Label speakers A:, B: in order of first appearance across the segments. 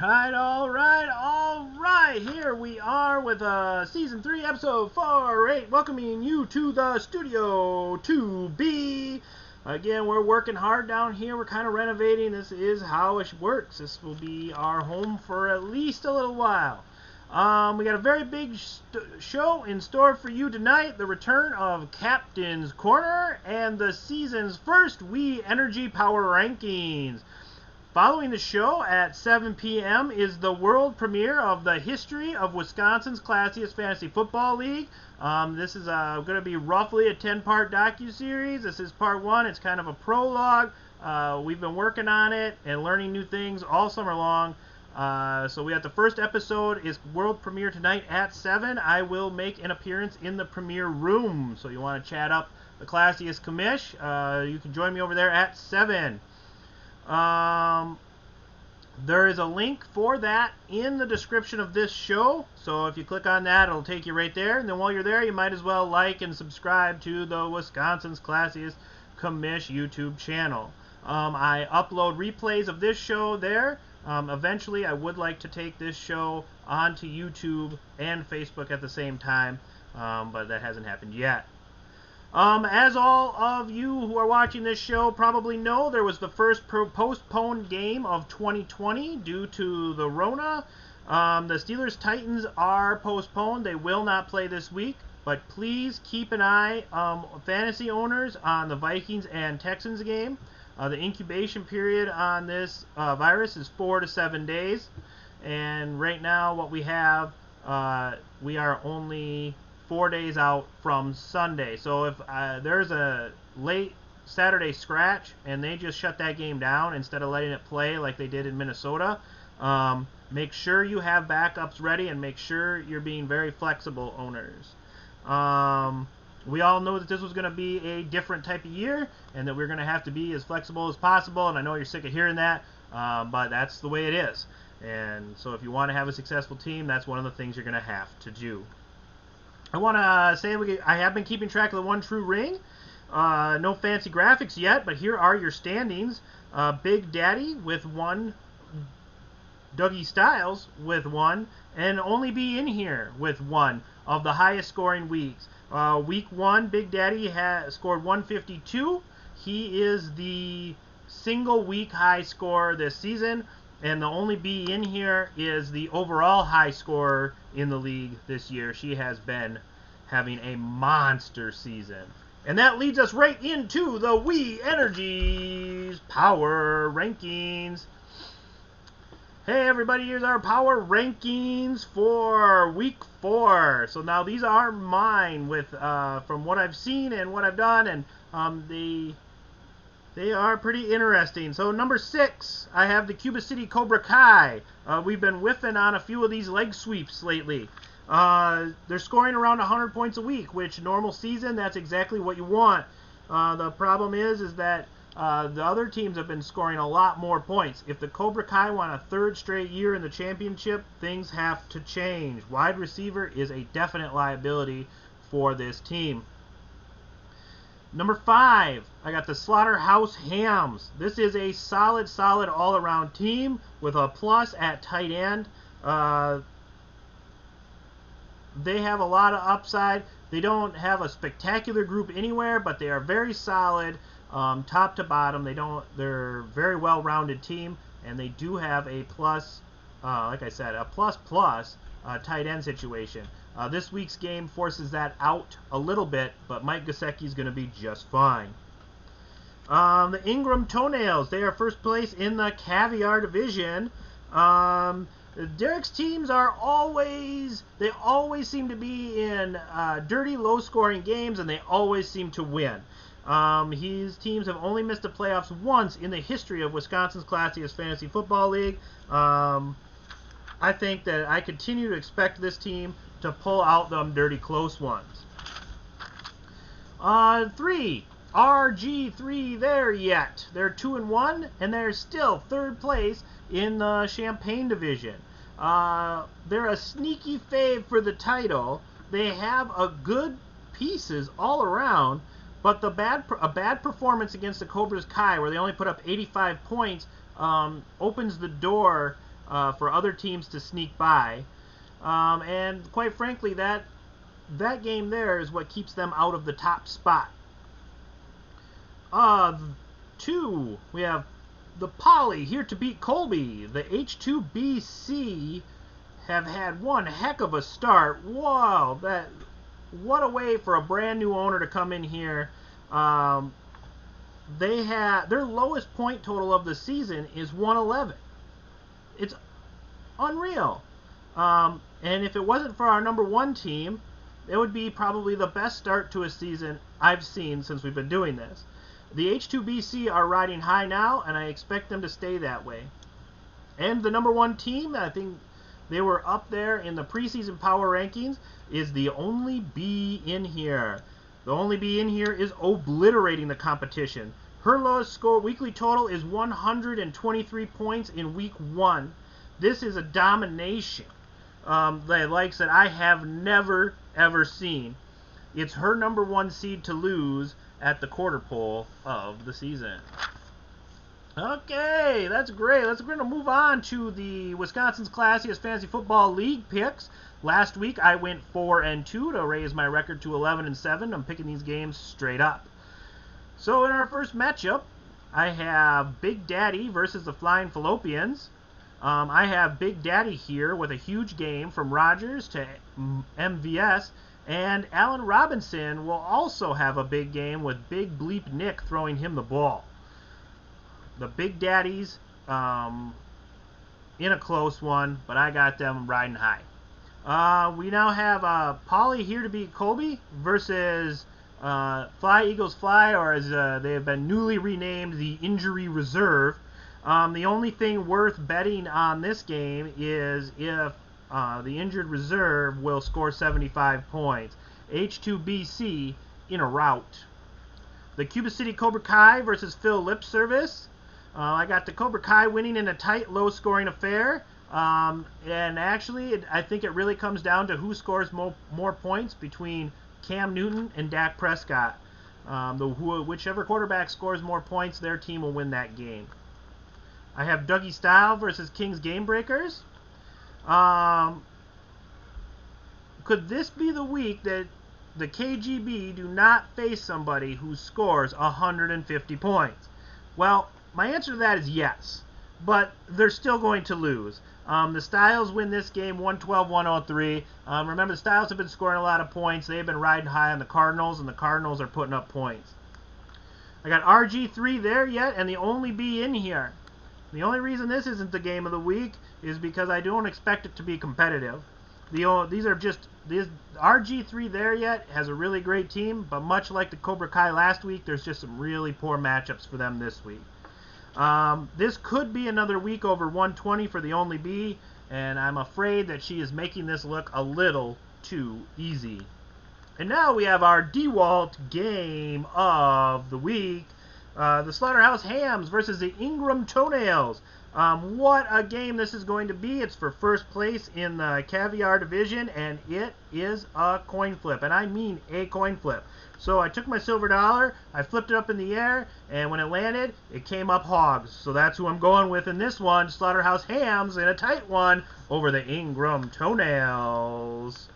A: All right. Here we are with Season 3, Episode 4-8, welcoming you to the studio to be. Again, we're working hard down here. We're kind of renovating. This is how it works. This will be our home for at least a little while. We got a very big show in store for you tonight. The return of Captain's Corner and the season's first Wii Energy Power Rankings. Following the show at 7 p.m. is the world premiere of the history of Wisconsin's Classiest Fantasy Football League. This is going to be roughly a 10-part docuseries. This is part 1. It's kind of a prologue. We've been working on it and learning new things all summer long. So we have the first episode is world premiere tonight at 7. I will make an appearance in the premiere room. So you want to chat up the Classiest Commish, you can join me over there at 7. There is a link for that in the description of this show, so if you click on that, it'll take you right there. And then while you're there, you might as well like and subscribe to the Wisconsin's Classiest Commish YouTube channel. I upload replays of this show there. Eventually, I would like to take this show onto YouTube and Facebook at the same time, but that hasn't happened yet. As all of you who are watching this show probably know, there was the first postponed game of 2020 due to the Rona. The Steelers-Titans are postponed. They will not play this week, but please keep an eye, fantasy owners, on the Vikings and Texans game. The incubation period on this virus is 4 to 7 days, and right now what we have, we are only 4 days out from Sunday. So if there's a late Saturday scratch and they just shut that game down instead of letting it play like they did in Minnesota, make sure you have backups ready and make sure you're being very flexible, owners. We all know that this was going to be a different type of year and that we're going to have to be as flexible as possible, and I know you're sick of hearing that, but that's the way it is. And so if you want to have a successful team, that's one of the things you're going to have to do. I want to say I have been keeping track of the One True Ring. No fancy graphics yet, but here are your standings. Big Daddy with 1, Dougie Styles with 1, and Only Be In Here with 1 of the highest scoring weeks. Week 1, Big Daddy has scored 152. He is the single week high scorer this season, and the Only Be In Here is the overall high scorer in the league this year. She has been having a monster season. And that leads us right into the Wii Energy's Power Rankings. Hey everybody, here's our Power Rankings for Week 4. So now these are mine with from what I've seen and what I've done, and they are pretty interesting. So number 6, I have the Cuba City Cobra Kai. We've been whiffing on a few of these leg sweeps lately. They're scoring around 100 points a week, which normal season, that's exactly what you want. The problem is that the other teams have been scoring a lot more points. If the Cobra Kai want a 3rd straight year in the championship, things have to change. Wide receiver is a definite liability for this team. Number 5, I got the Slaughterhouse Hams. This is a solid all-around team with a plus at tight end. They have a lot of upside. They don't have a spectacular group anywhere, but they are very solid top to bottom. They're a very well-rounded team, and they do have a plus, like I said, a plus tight end situation. This week's game forces that out a little bit, but Mike Gesicki is going to be just fine. The Ingram Toenails, they are first place in the Caviar division. Derek's teams are always seem to be in dirty, low-scoring games, and they always seem to win. His teams have only missed the playoffs once in the history of Wisconsin's Classiest Fantasy Football League. I think that I continue to expect this team to pull out them dirty close ones. 3, RG3 there yet. They're 2-1, and they're still 3rd place in the Champaign division. They're a sneaky fave for the title. They have a good pieces all around, but a bad performance against the Cobras Kai, where they only put up 85 points, opens the door for other teams to sneak by. And quite frankly, that game there is what keeps them out of the top spot. 2, we have the Poly here to beat Colby. The H2BC have had one heck of a start. Wow, what a way for a brand new owner to come in here. They had their lowest point total of the season is 111. It's unreal. And if it wasn't for our number 1 team, it would be probably the best start to a season I've seen since we've been doing this. The H2BC are riding high now, and I expect them to stay that way. And the number 1 team, I think they were up there in the preseason power rankings, is the only B in here. The only B in here is obliterating the competition. Her lowest score weekly total is 123 points in week 1. This is a domination, the likes that I have never, ever seen. It's her number 1 seed to lose at the quarter pole of the season. Okay, that's great. We're going to move on to the Wisconsin's Classiest Fantasy Football League picks. Last week I went 4-2 to raise my record to 11-7. I'm picking these games straight up. So in our first matchup, I have Big Daddy versus the Flying Fallopians. I have Big Daddy here with a huge game from Rogers to MVS. And Allen Robinson will also have a big game with Big Bleep Nick throwing him the ball. The Big Daddies in a close one, but I got them riding high. We now have Polly here to beat Colby versus Fly Eagles Fly, or as they have been newly renamed, the Injury Reserve. The only thing worth betting on this game is if the Injured Reserve will score 75 points. H2BC in a rout. The Cuba City Cobra Kai versus Phil Lip Service. I got the Cobra Kai winning in a tight, low-scoring affair. And actually, I think it really comes down to who scores more points between Cam Newton and Dak Prescott. Whichever quarterback scores more points, their team will win that game. I have Dougie Style versus Kings Game Breakers. Could this be the week that the KGB do not face somebody who scores 150 points? Well, my answer to that is yes, but they're still going to lose. The Styles win this game 112-103. Remember, the Styles have been scoring a lot of points. They've been riding high on the Cardinals, and the Cardinals are putting up points. I got RG3 there yet, and the only B in here. The only reason this isn't the game of the week is because I don't expect it to be competitive. These RG3 there yet has a really great team, but much like the Cobra Kai last week, there's just some really poor matchups for them this week. This could be another week over 120 for the only B, and I'm afraid that she is making this look a little too easy. And now we have our DeWalt game of the week. The Slaughterhouse Hams versus the Ingram Toenails. What a game this is going to be. It's for first place in the Caviar division, and it is a coin flip. And I mean a coin flip. So I took my silver dollar, I flipped it up in the air, and when it landed, it came up hogs. So that's who I'm going with in this one. Slaughterhouse Hams in a tight one over the Ingram Toenails.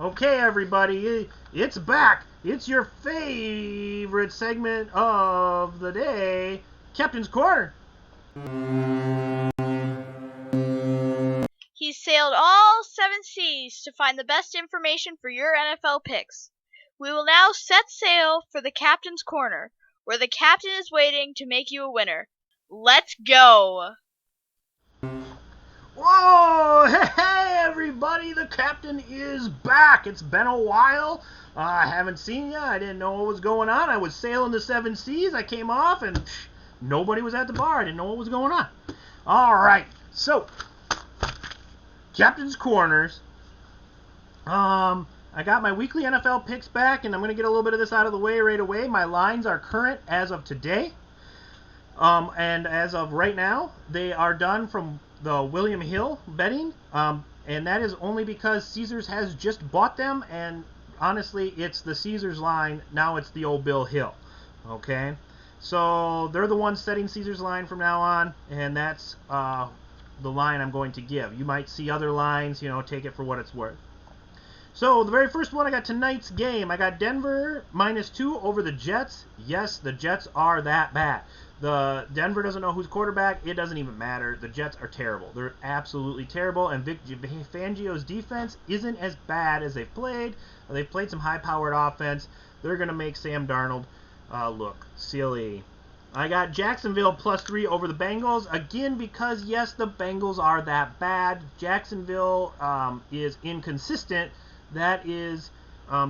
A: Okay, everybody, it's back. It's your favorite segment of the day, Captain's Corner.
B: He sailed all 7 seas to find the best information for your NFL picks. We will now set sail for the Captain's Corner, where the captain is waiting to make you a winner. Let's go!
A: Whoa! Hey, everybody! The captain is back! It's been a while. I haven't seen you. I didn't know what was going on. I was sailing the 7 seas. I came off, and nobody was at the bar. I didn't know what was going on. All right. So, Captain's Corners. I got my weekly NFL picks back, and I'm going to get a little bit of this out of the way right away. My lines are current as of today. And as of right now, they are done from the William Hill betting, and that is only because Caesars has just bought them, and honestly, it's the Caesars line. Now it's the old Bill Hill. Okay, so they're the ones setting Caesars line from now on, and that's the line I'm going to give. You might see other lines, take it for what it's worth. So the very first one, I got tonight's game. I got Denver -2 over the Jets. Yes, the Jets are that bad. The Denver doesn't know who's quarterback. It doesn't even matter. The Jets are terrible. They're absolutely terrible. And Vic Fangio's defense isn't as bad as they've played. They've played some high-powered offense. They're going to make Sam Darnold look silly. I got Jacksonville +3 over the Bengals. Again, because, yes, the Bengals are that bad. Jacksonville is inconsistent. That is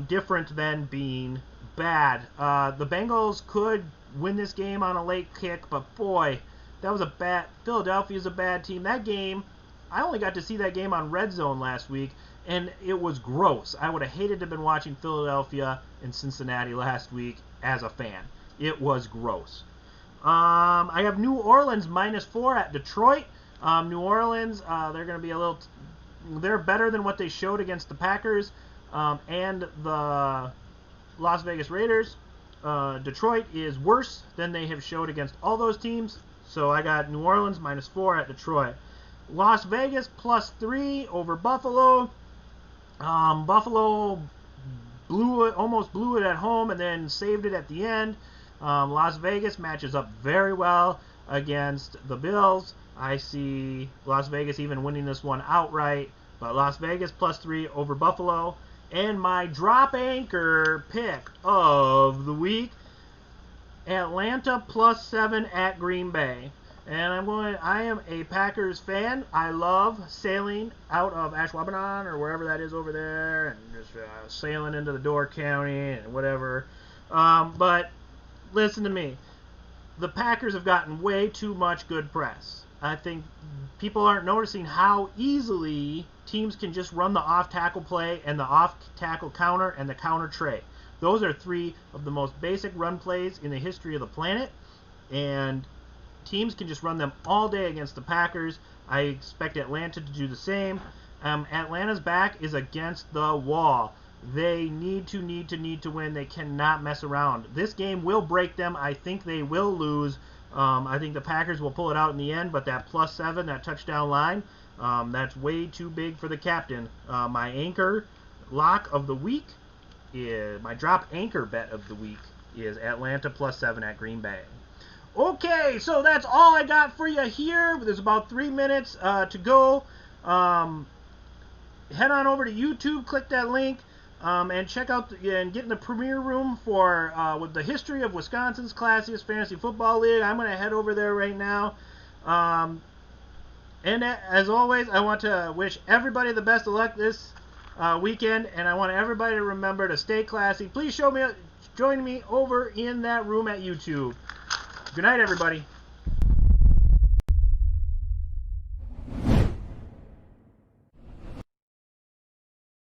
A: different than being bad. The Bengals could win this game on a late kick, but boy, that was a bad. Philadelphia's a bad team. That game, I only got to see that game on Red Zone last week, and it was gross. I would have hated to have been watching Philadelphia and Cincinnati last week as a fan. It was gross. I have New Orleans -4 at Detroit. New Orleans, they're going to be a little. They're better than what they showed against the Packers and the Las Vegas Raiders. Detroit is worse than they have showed against all those teams. So I got New Orleans -4 at Detroit. Las Vegas +3 over Buffalo. Buffalo almost blew it at home and then saved it at the end. Las Vegas matches up very well against the Bills. I see Las Vegas even winning this one outright, but Las Vegas +3 over Buffalo. And my drop anchor pick of the week, Atlanta +7 at Green Bay. And I am a Packers fan. I love sailing out of Ashwaubenon or wherever that is over there, and just sailing into the Door County and whatever. But listen to me. The Packers have gotten way too much good press. I think people aren't noticing how easily teams can just run the off-tackle play and the off-tackle counter and the counter tray. Those are three of the most basic run plays in the history of the planet, and teams can just run them all day against the Packers. I expect Atlanta to do the same. Atlanta's back is against the wall. They need to win. They cannot mess around. This game will break them. I think they will lose. I think the Packers will pull it out in the end, but that +7, that touchdown line, that's way too big for the captain. My anchor lock of the week is, my drop anchor bet of the week is Atlanta +7 at Green Bay. Okay, so that's all I got for you here. There's about 3 minutes to go. Head on over to YouTube, click that link, and check out and get in the premiere room for with the history of Wisconsin's Classiest Fantasy Football League. I'm going to head over there right now. And as always, I want to wish everybody the best of luck this weekend, and I want everybody to remember to stay classy. Please join me over in that room at YouTube. Good night, everybody.